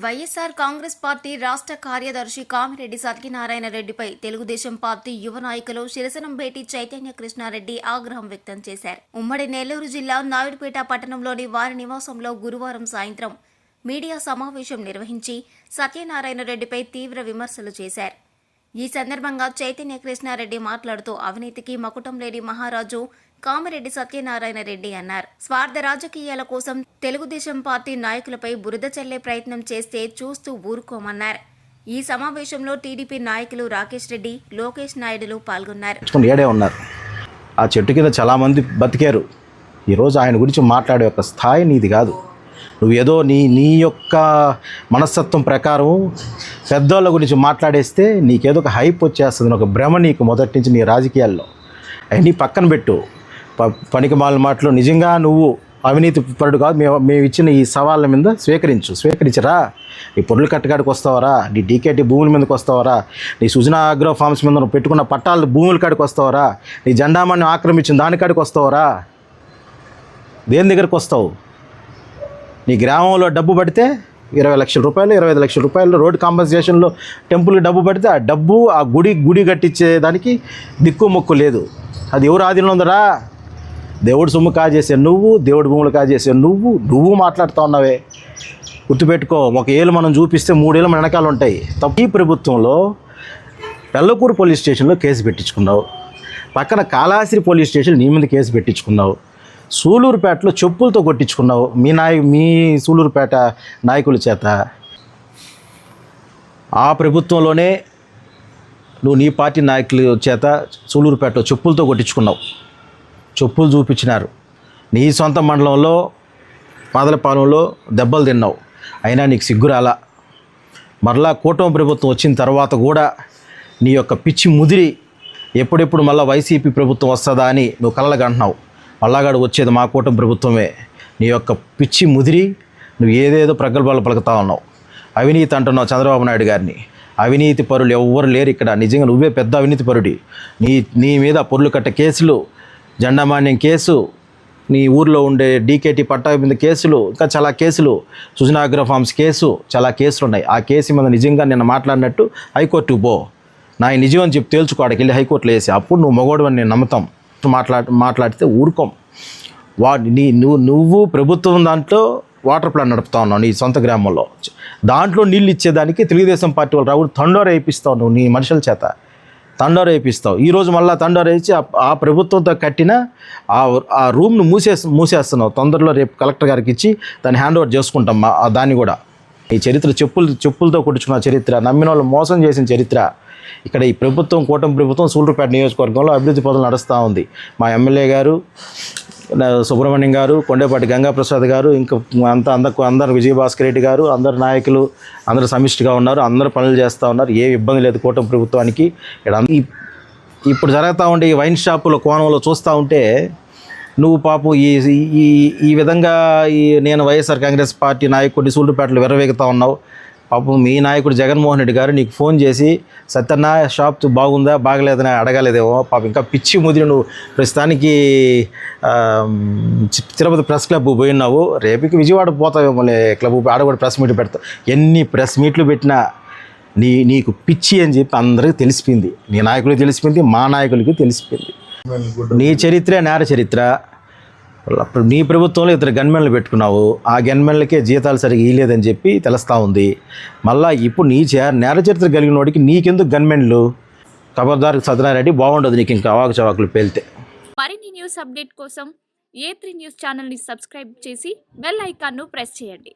YSR Congress party రాష్ట్ర కార్యదర్శి కామిరెడ్డి సత్యనారాయణ రెడ్డిపై తెలుగుదేశం పార్టీ యువ నాయకులు శిరసనంబేటి చైతన్య కృష్ణారెడ్డి ఆగ్రహం వ్యక్తం చేశారు. ఉమ్మడి నెల్లూరు జిల్లా నాయుడుపేట పట్టణంలోని వారి నివాసంలో గురువారం సాయంత్రం మీడియా సమావేశం నిర్వహించి సత్యనారాయణ రెడ్డిపై తీవ్ర విమర్శలు చేశారు. ఈ సందర్భంగా చైతన్య కృష్ణారెడ్డి మాట్లాడుతూ అవినీతికి మకుటం లేని మహారాజు కామిరెడ్డి సత్యనారాయణ రెడ్డి అన్నారు. స్వార్థ రాజకీయాల కోసం తెలుగుదేశం పార్టీ నాయకులపై బురద చల్లే ప్రయత్నం చేస్తే చూస్తూ ఊరుకోమన్నారు. ఈ సమావేశంలో టీడీపీ నాయకులు రాకేష్ రెడ్డి, లోకేష్ నాయుడులు పాల్గొన్నారు. ఆ చెట్టు కింద చాలా మంది బతికారు. ఈరోజు ఆయన గురించి మాట్లాడే ఒక స్థాయి నీది కాదు. నువ్వు ఏదో నీ యొక్క మనస్తత్వం ప్రకారం పెద్దోళ్ళ గురించి మాట్లాడేస్తే నీకేదో ఒక హైప్ వచ్చేస్తుంది, ఒక భ్రమ నీకు మొదటి నుంచి నీ రాజకీయాల్లో. అవన్నీ పక్కన పెట్టు. పనికి మాలిన మాటలు. నిజంగా నువ్వు అవినీతి పరుడు కాదు. మేము ఇచ్చిన ఈ సవాళ్ళ మీద స్వీకరించరా. నీ పొరులు కట్టగాడికి వస్తావరా, నీ డీకేటీ భూముల మీదకి వస్తావరా, నీ సుజనా అగ్రో ఫార్మ్స్ మీద నువ్వు పెట్టుకున్న పట్టాలు భూముల కాడికి వస్తావరా, నీ జెండామాన్ని ఆక్రమించిన దానికాడికి వస్తావరా, దేని దగ్గరికి వస్తావు? నీ గ్రామంలో డబ్బు పడితే 20 లక్షల రూపాయలు, 25 లక్షల రూపాయలు రోడ్డు కాంపన్సేషన్లో టెంపుల్కి డబ్బు పడితే ఆ డబ్బు ఆ గుడి కట్టించేదానికి దిక్కు మొక్కు లేదు. అది ఎవరు ఆధీనంలో ఉందరా? దేవుడు సొమ్ము కాజేసే నువ్వు, దేవుడి భూములు కాజేసే నువ్వు మాట్లాడుతూ ఉన్నావే. గుర్తుపెట్టుకో, ఒక ఏళ్ళు మనం చూపిస్తే 3 ఏళ్ళు మన వెనకాలు ఉంటాయి. ఈ ప్రభుత్వంలో పెళ్ళకూరు పోలీస్ స్టేషన్లో కేసు పెట్టించుకున్నావు, పక్కన కాళాశ్రీ పోలీస్ స్టేషన్ నీ మీద కేసు పెట్టించుకున్నావు, సూలూరుపేటలో చెప్పులతో కొట్టించుకున్నావు మీ సూలూరుపేట నాయకుల చేత. ఆ ప్రభుత్వంలోనే నువ్వు నీ పార్టీ నాయకుల చేత సూలూరుపేటలో చెప్పులతో కొట్టించుకున్నావు. చెప్పులు చూపించినారు. నీ సొంత మండలంలో పాదలపాలెంలో దెబ్బలు తిన్నావు. అయినా నీకు సిగ్గురాలా. మరలా కూటమి ప్రభుత్వం వచ్చిన తర్వాత కూడా నీ యొక్క పిచ్చి ముదిరి ఎప్పుడెప్పుడు మళ్ళీ వైసీపీ ప్రభుత్వం వస్తుందా అని నువ్వు కలలుగంటున్నావు. మళ్ళాగాడు వచ్చేది మా కూటమి ప్రభుత్వమే. నీ యొక్క పిచ్చి ముదిరి నువ్వు ఏదేదో ప్రగల్భాలు పలుకుతా ఉన్నావు. అవినీతి అంటున్నావు చంద్రబాబు నాయుడు గారిని. అవినీతి పరులు ఎవ్వరు లేరు ఇక్కడ. నిజంగా నువ్వే పెద్ద అవినీతి పరుడి. నీ మీద పొర్లు కట్ట కేసులు, జెండామాన్యం కేసు, నీ ఊర్లో ఉండే డీకేటీ పట్టా మీద కేసులు, ఇంకా చాలా కేసులు, సుజనా అగ్రో ఫార్మ్స్ కేసు, చాలా కేసులు ఉన్నాయి. ఆ కేసు మీద నిజంగా నిన్న మాట్లాడినట్టు హైకోర్టుకు పో. నా నిజం అని చెప్పి తేల్చుకోవడానికి వెళ్ళి హైకోర్టులో వేసి అప్పుడు నువ్వు మగోడు అని నేను నమ్ముతాం. మాట్లాడితే ఊరుకోం. నువ్వు ప్రభుత్వం దాంట్లో వాటర్ ప్లాంట్ నడుపుతా ఉన్నావు నీ సొంత గ్రామంలో. దాంట్లో నీళ్ళు ఇచ్చేదానికి తెలుగుదేశం పార్టీ వాళ్ళు రావు తండోర వేయిస్తావు. నువ్వు నీ మనుషుల చేత తండోర వేయిస్తావు. ఈరోజు మళ్ళీ తండోర వేయించి ఆ ప్రభుత్వంతో కట్టిన ఆ రూమ్ను మూసేస్తున్నావు. తొందరలో రేపు కలెక్టర్ గారికి ఇచ్చి దాన్ని హ్యాండ్ ఓవర్ చేసుకుంటాం. దాన్ని కూడా ఈ చరిత్ర చెప్పులతో కొట్టుకున్న చరిత్ర, నమ్మిన వాళ్ళు మోసం చేసిన చరిత్ర. ఇక్కడ ఈ ప్రభుత్వం, కూటమి ప్రభుత్వం సూళ్ళూరుపేట నియోజకవర్గంలో అభివృద్ధి పనులు నడుస్తూ ఉంది. మా ఎమ్మెల్యే గారు సుబ్రహ్మణ్యం గారు, కొండేపాటి గంగాప్రసాద్ గారు, ఇంకా అందరు విజయభాస్కర్ రెడ్డి గారు, అందరు నాయకులు అందరూ సమిష్టిగా ఉన్నారు. అందరూ పనులు చేస్తూ ఉన్నారు. ఏ ఇబ్బంది లేదు కూటమి ప్రభుత్వానికి. ఇప్పుడు జరుగుతూ ఉంటే ఈ వైన్ షాపుల కోణంలో చూస్తూ ఉంటే నువ్వు పాపం ఈ విధంగా నేను వైఎస్ఆర్ కాంగ్రెస్ పార్టీ నాయకుడిని సూళ్ళూరుపేటలో విర్రవేగుతూ ఉన్నావు. పాపం మీ నాయకుడు జగన్మోహన్ రెడ్డి గారు నీకు ఫోన్ చేసి సత్యన్న షాప్ బాగుందా బాగలేదని అడగలేదేమో. పాపం ఇంకా పిచ్చి ముదిరి నువ్వు ప్రస్తుతానికి తిరుపతి ప్రెస్ క్లబ్ పోయినావు. రేపుకి విజయవాడ పోతావేమో క్లబ్ ఆడ కూడా ప్రెస్ మీట్లు పెడతావు. ఎన్ని ప్రెస్ మీట్లు పెట్టినా నీకు పిచ్చి అని చెప్పి అందరికీ తెలిసిపోయింది. నీ నాయకుడికి తెలిసిపోయింది, మా నాయకులకి తెలిసిపోయింది. నీ చరిత్రే నేర చరిత్ర. అప్పుడు నీ ప్రభుత్వంలో 2 గన్మెన్లు పెట్టుకున్నావు. ఆ గన్మెన్లకే జీతాలు సరిగ్గా ఇవ్వలేదని చెప్పి తెలుస్తూ ఉంది. మళ్ళీ ఇప్పుడు నేర చరిత్ర కలిగిన వాడికి నీకెందుకు గన్మెన్లు? ఖబర్దార్ సత్యనారాయణ, బాగుండదు నీకు ఇంకా అవాకు చవాకులు పేలితే. మరిన్ని న్యూస్ అప్డేట్ కోసం A3 న్యూస్ ఛానల్ని సబ్స్క్రైబ్ చేసి బెల్ ఐకాన్ను ప్రెస్ చేయండి.